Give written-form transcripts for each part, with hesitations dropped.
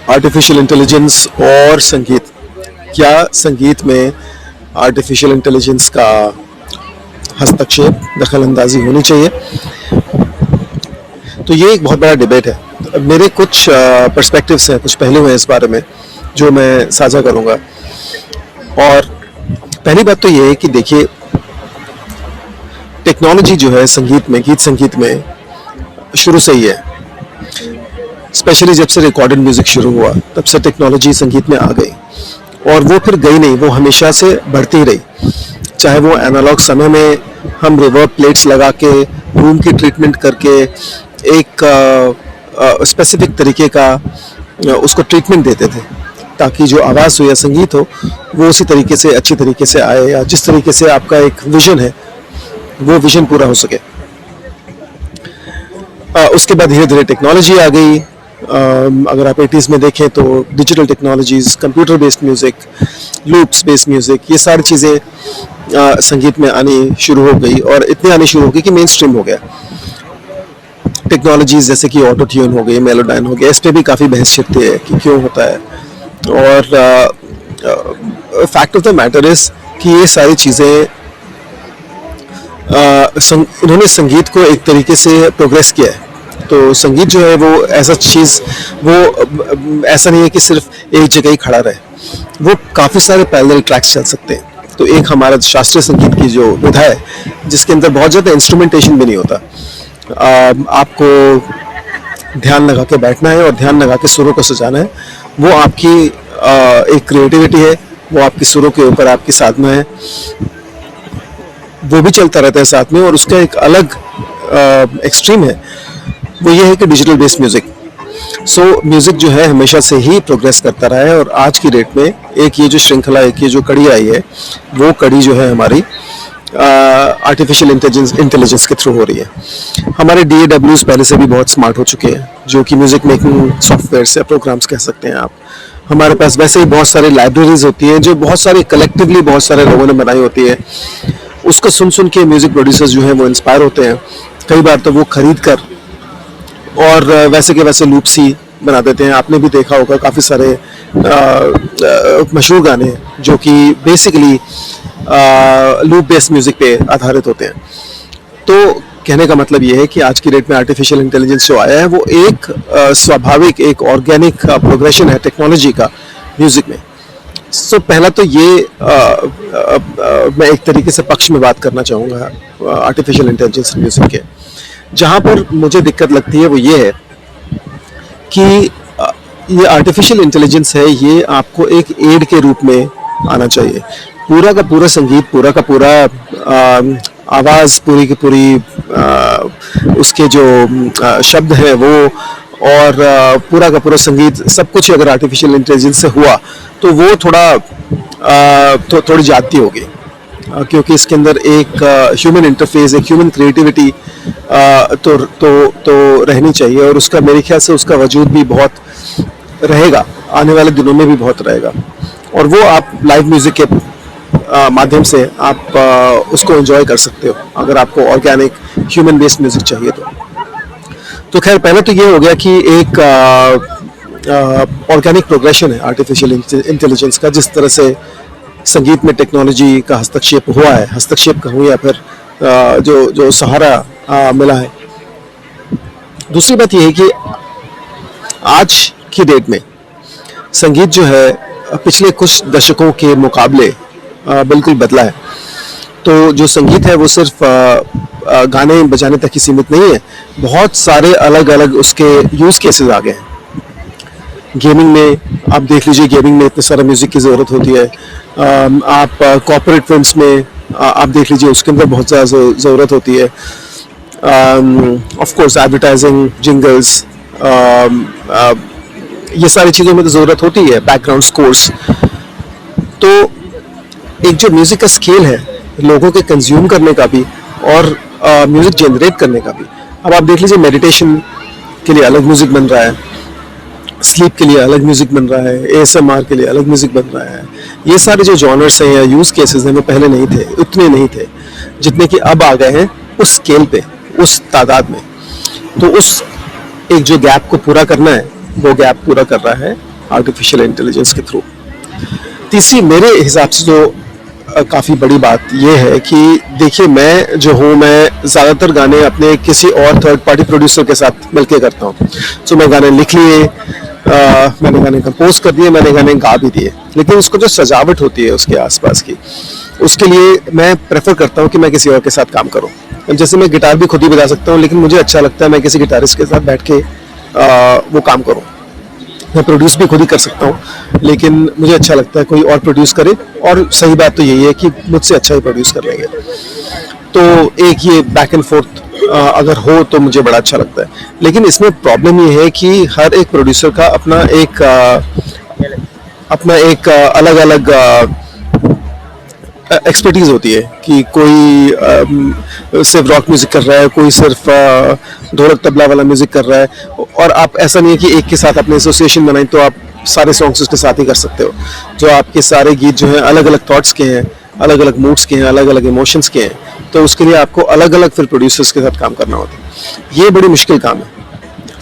Artificial intelligence और संगीत, क्या संगीत में आर्टिफिशियल इंटेलिजेंस का हस्तक्षेप, दखल अंदाजी होनी चाहिए? तो ये एक बहुत बड़ा डिबेट है। मेरे कुछ पर्सपेक्टिव्स हैं, कुछ पहलू हैं इस बारे में जो मैं साझा करूंगा। और पहली बात तो ये है कि देखिए, टेक्नोलॉजी जो है संगीत में, गीत संगीत में शुरू से ही है। स्पेशली जब से रिकॉर्डेड म्यूजिक शुरू हुआ तब से टेक्नोलॉजी संगीत में आ गई, और वो फिर गई नहीं, वो हमेशा से बढ़ती रही। चाहे वो एनालॉग समय में हम रिवर्ब प्लेट्स लगा के, रूम की ट्रीटमेंट करके एक स्पेसिफिक तरीके का उसको ट्रीटमेंट देते थे ताकि जो आवाज़ हो या संगीत हो वो उसी तरीके से, अच्छी तरीके से आए, या जिस तरीके से आपका एक विजन है वो विजन पूरा हो सके। उसके बाद धीरे धीरे टेक्नोलॉजी आ गई। अगर आप 80s में देखें तो digital technologies, computer based music, loops based music, ये सारी चीज़ें संगीत में आनी शुरू हो गई, और इतनी आनी शुरू हो गई कि मेन स्ट्रीम हो गया। टेक्नोलॉजीज जैसे कि ऑटो ट्यून हो गई, मेलोडाइन हो गया, इस पर भी काफ़ी बहस छिड़ती है कि क्यों होता है। और fact of the matter is कि ये सारी चीज़ें इन्होंने संगीत को एक तरीके से प्रोग्रेस किया है। तो संगीत जो है वो ऐसा चीज़, वो ऐसा नहीं है कि सिर्फ एक जगह ही खड़ा रहे, वो काफ़ी सारे पैरेलल ट्रैक्स चल सकते हैं। तो एक हमारा शास्त्रीय संगीत की जो विधा है जिसके अंदर बहुत ज़्यादा इंस्ट्रूमेंटेशन भी नहीं होता, आपको ध्यान लगा के बैठना है और ध्यान लगा के सुरों को सजाना है, वो आपकी एक क्रिएटिविटी है, वो आपकी सुरों के ऊपर आपकी साधना है, वो भी चलता रहता है साथ में। और उसका एक अलग एक्सट्रीम है, वो ये है कि digital based music. So music जो है हमेशा से ही प्रोग्रेस करता रहा है, और आज की डेट में एक ये जो श्रृंखला, एक ये जो कड़ी आई है, वो कड़ी जो है हमारी आर्टिफिशियल इंटेलिजेंस के थ्रू हो रही है। हमारे DAWs पहले से भी बहुत स्मार्ट हो चुके हैं, जो कि म्यूज़िक मेकिंग सॉफ्टवेयर या प्रोग्राम्स कह सकते हैं आप। हमारे पास वैसे ही बहुत सारी लाइब्रेरीज होती हैं जो बहुत सारी कलेक्टिवली बहुत सारे लोगों ने बनाई होती है। उसको सुन सुन के म्यूज़िक प्रोड्यूसर्स जो हैं वो इंस्पायर होते हैं। कई बार तो वो खरीद कर और वैसे के वैसे लूप्स ही बना देते हैं। आपने भी देखा होगा काफ़ी सारे मशहूर गाने जो कि बेसिकली लूप बेस्ड म्यूज़िक पे आधारित होते हैं। तो कहने का मतलब ये है कि आज की डेट में आर्टिफिशियल इंटेलिजेंस जो आया है वो एक स्वाभाविक, एक ऑर्गेनिक प्रोग्रेशन है टेक्नोलॉजी का म्यूज़िक में। सो पहला तो ये मैं एक तरीके से पक्ष में बात करना चाहूँगा आर्टिफिशियल इंटेलिजेंस म्यूज़िक के। जहाँ पर मुझे दिक्कत लगती है वो ये है कि ये आर्टिफिशियल इंटेलिजेंस है, ये आपको एक एड के रूप में आना चाहिए। पूरा का पूरा संगीत, पूरा का पूरा आवाज़, पूरी की पूरी उसके जो शब्द हैं वो, और पूरा का पूरा संगीत, सब कुछ अगर आर्टिफिशियल इंटेलिजेंस से हुआ तो वो थोड़ी जाती होगी, क्योंकि इसके अंदर एक ह्यूमन इंटरफेस, एक ह्यूमन क्रिएटिविटी तो रहनी चाहिए, और उसका मेरे ख्याल से उसका वजूद भी बहुत रहेगा, आने वाले दिनों में भी बहुत रहेगा। और वो आप लाइव म्यूज़िक के माध्यम से आप उसको एंजॉय कर सकते हो अगर आपको ऑर्गेनिक ह्यूमन बेस्ड म्यूज़िक चाहिए तो खैर, पहले तो ये हो गया कि एक ऑर्गेनिक प्रोग्रेशन है आर्टिफिशियल इंटेलिजेंस का, जिस तरह से संगीत में टेक्नोलॉजी का हस्तक्षेप हुआ है, हस्तक्षेप कहूँ या फिर जो सहारा मिला है। दूसरी बात यह है कि आज की डेट में संगीत जो है पिछले कुछ दशकों के मुकाबले बिल्कुल बदला है। तो जो संगीत है वो सिर्फ गाने बजाने तक ही सीमित नहीं है, बहुत सारे अलग अलग उसके यूज़ केसेस आ गए हैं। गेमिंग में आप देख लीजिए, गेमिंग में इतने सारे म्यूज़िक की ज़रूरत होती है। आप कॉर्पोरेट फिल्म्स में आप देख लीजिए, उसके अंदर बहुत ज़्यादा ज़रूरत होती है। ऑफ कोर्स एडवर्टाइजिंग, जिंगल्स, ये सारी चीज़ों में तो ज़रूरत होती है, बैकग्राउंड स्कोर्स। तो एक जो म्यूज़िक का स्केल है लोगों के कंज्यूम करने का भी और म्यूज़िक जनरेट करने का भी, अब आप देख लीजिए मेडिटेशन के लिए अलग म्यूज़िक बन रहा है, स्लीप के लिए अलग म्यूज़िक बन रहा है, ASMR के लिए अलग म्यूज़िक बन रहा है। ये सारे जो जॉनर्स हैं या यूज़ केसेस हैं वो पहले नहीं थे, उतने नहीं थे जितने कि अब आ गए हैं उस स्केल पे, उस तादाद में। तो उस एक जो गैप को पूरा करना है वो गैप पूरा कर रहा है आर्टिफिशियल इंटेलिजेंस के थ्रू। तीसरी मेरे हिसाब से जो काफ़ी बड़ी बात यह है कि देखिए, मैं जो हूँ, मैं ज़्यादातर गाने अपने किसी और थर्ड पार्टी प्रोड्यूसर के साथ मिलके करता हूँ। तो मैं गाने लिख लिए, मैंने गाने कंपोज कर दिए, मैंने गाने गा भी दिए, लेकिन उसको जो सजावट होती है उसके आसपास की, उसके लिए मैं प्रेफर करता हूँ कि मैं किसी और के साथ काम करूँ। जैसे मैं गिटार भी खुद ही बजा सकता हूँ, लेकिन मुझे अच्छा लगता है मैं किसी गिटारिस्ट के साथ बैठ के वो काम करूँ। मैं प्रोड्यूस भी खुद ही कर सकता हूँ, लेकिन मुझे अच्छा लगता है कोई और प्रोड्यूस करे, और सही बात तो यही है कि मुझसे अच्छा ही प्रोड्यूस कर लेंगे। तो एक ये बैक एंड फोर्थ अगर हो तो मुझे बड़ा अच्छा लगता है। लेकिन इसमें प्रॉब्लम ये है कि हर एक प्रोड्यूसर का अपना एक अलग अलग एक्सपर्टीज होती है कि कोई सिर्फ रॉक म्यूजिक कर रहा है, कोई सिर्फ ढोलक तबला वाला म्यूजिक कर रहा है, और आप ऐसा नहीं है कि एक के साथ अपने एसोसिएशन बनाएं तो आप सारे सॉन्ग्स उसके साथ ही कर सकते हो। जो आपके सारे गीत जो हैं अलग अलग थॉट्स के हैं, अलग अलग मूड्स के हैं, अलग अलग इमोशंस के हैं, तो उसके लिए आपको अलग अलग फिर प्रोड्यूसर्स के साथ काम करना होता है। ये बड़ी मुश्किल काम है।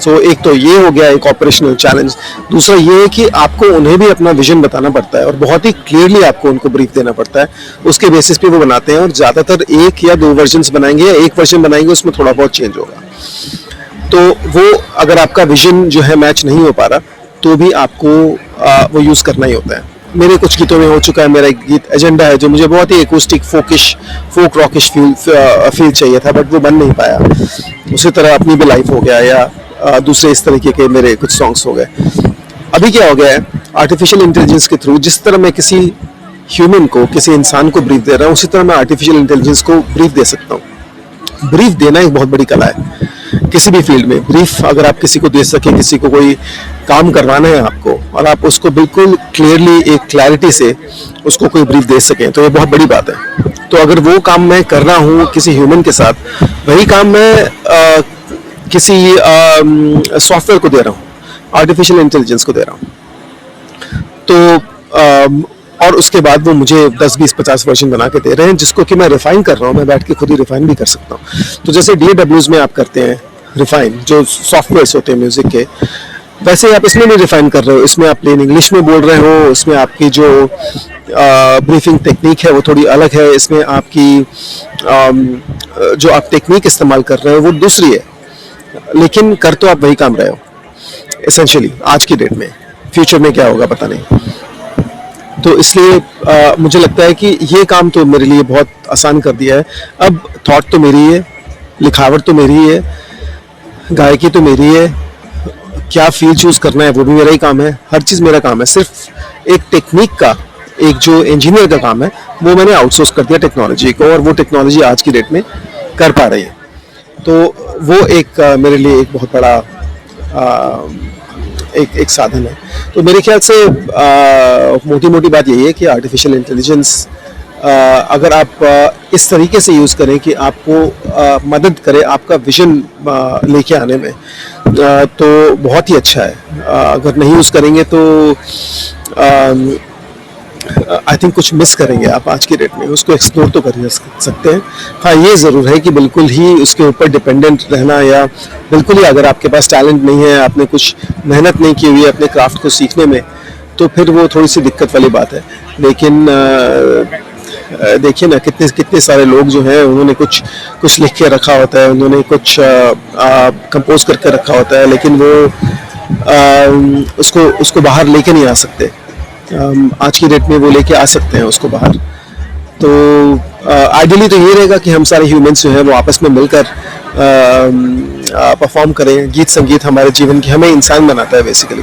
सो एक तो ये हो गया एक ऑपरेशनल चैलेंज। दूसरा ये है कि आपको उन्हें भी अपना विजन बताना पड़ता है और बहुत ही क्लियरली आपको उनको ब्रीफ देना पड़ता है। उसके बेसिस पे वो बनाते हैं, और ज़्यादातर एक या दो वर्जन्स बनाएंगे या एक वर्जन बनाएंगे, उसमें थोड़ा बहुत चेंज होगा। तो वो अगर आपका विजन जो है मैच नहीं हो पा रहा, तो भी आपको वो यूज़ करना ही होता है। मेरे कुछ गीतों में हो चुका है। मेरा एक गीत एजेंडा है जो मुझे बहुत ही एकूस्टिक फोक रॉकिश फील चाहिए था, बट वो बन नहीं पाया। उसी तरह अपनी भी लाइफ हो गया, या दूसरे इस तरीके के मेरे कुछ सॉन्ग्स हो गए। अभी क्या हो गया है, आर्टिफिशियल इंटेलिजेंस के थ्रू जिस तरह मैं किसी ह्यूमन को, किसी इंसान को ब्रीफ दे रहा हूँ, उसी तरह मैं आर्टिफिशियल इंटेलिजेंस को ब्रीफ दे सकता हूँ। ब्रीफ देना एक बहुत बड़ी कला है किसी भी फील्ड में। ब्रीफ अगर आप किसी को दे सकें, किसी को कोई काम करवाना है आपको, और आप उसको बिल्कुल क्लियरली एक क्लैरिटी से उसको कोई ब्रीफ दे सकें, तो ये बहुत बड़ी बात है। तो अगर वो काम मैं कर रहा हूँ किसी ह्यूमन के साथ, वही काम मैं किसी सॉफ्टवेयर को दे रहा हूँ, आर्टिफिशियल इंटेलिजेंस को दे रहा हूँ, तो और उसके बाद वो मुझे 10, 20, 50 वर्जन बना के दे रहे हैं, जिसको कि मैं रिफाइन कर रहा हूँ। मैं बैठ के खुद ही रिफाइन भी कर सकता हूँ। तो जैसे DAWs में आप करते हैं रिफाइन, जो सॉफ्टवेयर्स होते हैं म्यूजिक के, वैसे आप इसमें भी रिफाइन कर रहे हो। इसमें आप प्लेन इंग्लिश में बोल रहे हो, इसमें आपकी जो ब्रीफिंग टेक्निक है वो थोड़ी अलग है, इसमें आपकी जो आप टेक्निक इस्तेमाल कर रहे हो वो दूसरी है, लेकिन कर तो आप वही काम रहे हो एसेंशियली आज की डेट में। फ्यूचर में क्या होगा पता नहीं। तो इसलिए मुझे लगता है कि ये काम तो मेरे लिए बहुत आसान कर दिया है। अब थॉट तो मेरी है, लिखावट तो मेरी है, गायकी तो मेरी है, क्या फील चूज करना है वो भी मेरा ही काम है, हर चीज़ मेरा काम है। सिर्फ एक टेक्निक का, एक जो इंजीनियर का काम है, वो मैंने आउटसोर्स कर दिया टेक्नोलॉजी को, और वो टेक्नोलॉजी आज की डेट में कर पा रही है। तो वो एक मेरे लिए एक बहुत बड़ा एक साधन है। तो मेरे ख्याल से मोटी मोटी बात यही है कि आर्टिफिशियल इंटेलिजेंस अगर आप इस तरीके से यूज़ करें कि आपको मदद करे आपका विजन लेके आने में, तो बहुत ही अच्छा है। अगर नहीं यूज़ करेंगे तो आई थिंक कुछ मिस करेंगे आप आज की डेट में। उसको एक्सप्लोर तो कर सकते हैं। हाँ, ये ज़रूर है कि बिल्कुल ही उसके ऊपर डिपेंडेंट रहना, या बिल्कुल ही अगर आपके पास टैलेंट नहीं है, आपने कुछ मेहनत नहीं की हुई है अपने क्राफ्ट को सीखने में, तो फिर वो थोड़ी सी दिक्कत वाली बात है। लेकिन देखिए ना, कितने सारे लोग जो हैं उन्होंने कुछ लिख के रखा होता है, उन्होंने कुछ कंपोज करके रखा होता है, लेकिन वो उसको बाहर लेके नहीं आ सकते। आज की डेट में वो लेके आ सकते हैं उसको बाहर। तो आइडियली तो ये रहेगा कि हम सारे ह्यूमंस जो हैं वो आपस में मिलकर परफॉर्म करें। गीत संगीत हमारे जीवन की, हमें इंसान बनाता है बेसिकली,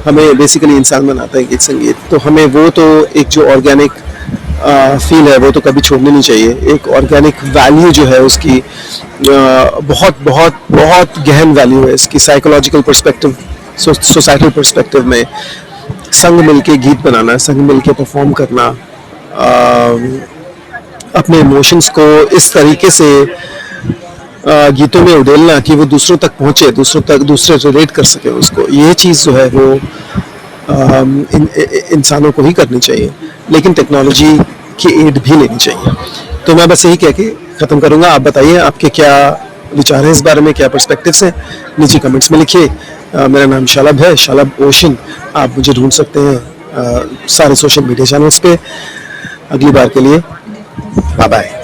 हमें बेसिकली इंसान बनाता है गीत संगीत। तो हमें वो तो एक जो ऑर्गेनिक फील है वो तो कभी छोड़नी नहीं चाहिए। एक ऑर्गेनिक वैल्यू जो है उसकी बहुत बहुत बहुत गहन वैल्यू है इसकी, साइकोलॉजिकल पर्सपेक्टिव, सोसाइटल पर्सपेक्टिव में। संग मिलके गीत बनाना, संग मिलके परफॉर्म करना, अपने इमोशंस को इस तरीके से गीतों में उड़ेलना कि वो दूसरों तक पहुंचे, दूसरे रिलेट कर सके उसको, ये चीज़ जो है वो इंसानों को ही करनी चाहिए, लेकिन टेक्नोलॉजी की एड भी लेनी चाहिए। तो मैं बस यही कह के ख़त्म करूँगा। आप बताइए आपके क्या विचार है इस बारे में, क्या पर्सपेक्टिव्स हैं, नीचे कमेंट्स में लिखिए। मेरा नाम शालब है, शालब ओशन। आप मुझे ढूंढ सकते हैं सारे सोशल मीडिया चैनल्स पे। अगली बार के लिए बाय बाय।